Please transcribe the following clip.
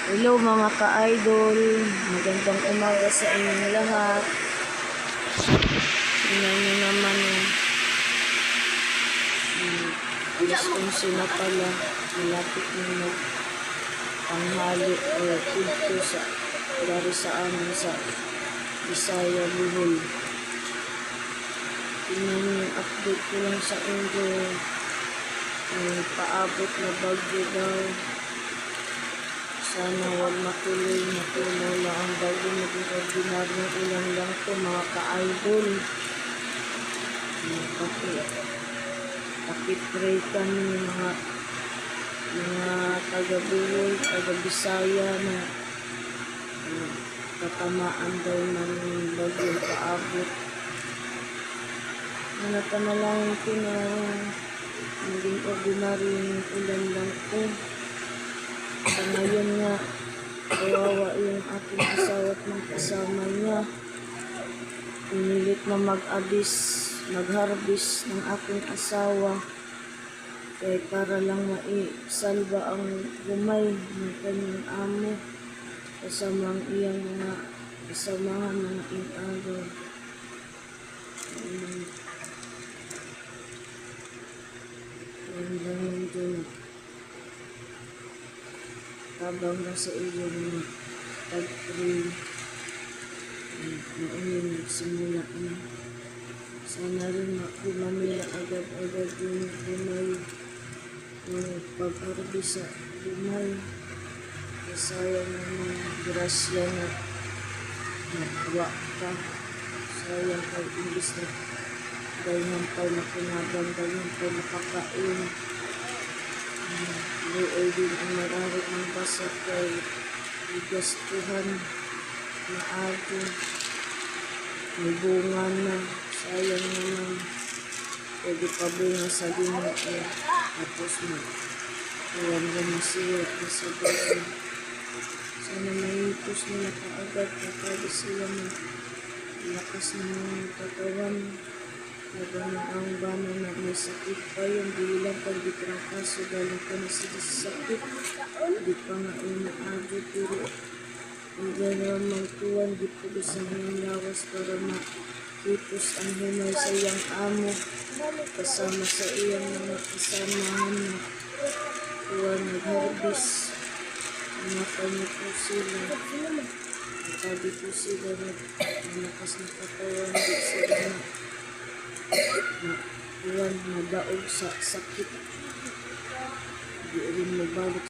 Hello mga ka-idol, magandang umaga sa inyong lahat. Tingnan nyo naman alas 11 na pala, malapit na tanghali o kulto sa dari sa amin sa Bisaya, Bohol. Tingnan nyo yung update ko lang sa inyo. Paabot na bagyo daw. Sana huwag matuloy na lang ang bagyo, maging ordinaryong ulan lang ito mga ka-idol. Pakipray kami mga taga-Bohol, taga-Bisaya na tatamaan daw ng bagyong paabot. Panalangin ko na maging ordinaryong ulan lang ito. Sa ngayon nga, kawawa yung aking asawa at mga kasama niya. Pinilit na mag-harvest ng aking asawa. Kaya para lang maisalba ang gumay ng kanyang amo. Kasamang iyang mga kasamahan ng inaagaw. Yan lang yung dyan. Habang nasa iyo mga tag-pray, noon nagsimula na. Sana rin mamila agad-agad yung gumay, yung pag-harbi sa gumay. Sayang naman grasya na nakuha ka. Sayang kay imbis na ganyan pa na kinabang, ganyan pa nakakain. Buoy din ang mararit ng basa kay igastuhan na ago. May bunga na. Sayang naman. Pwede pa bunga sa limot eh. Tapos iwan na masira na sa bago. Sana mahitos nila kaagad kapag sila ng lakas ng katawan. Habang ang bana na may sakit pa yung bilang pagditrangkaso galing pa na sila sa sakit. Di pa nga inaado pero ang gano'n magtuwan di po sa ng lawas para makipos ang humay sa iyang amo kasama sa iyang mga kasamahan na tuwan nag-harvest. Namatay niyo po sila. Sabi po sila na malakas na katawan di sila na tuwan na daog sa sakit. Di rin mabalik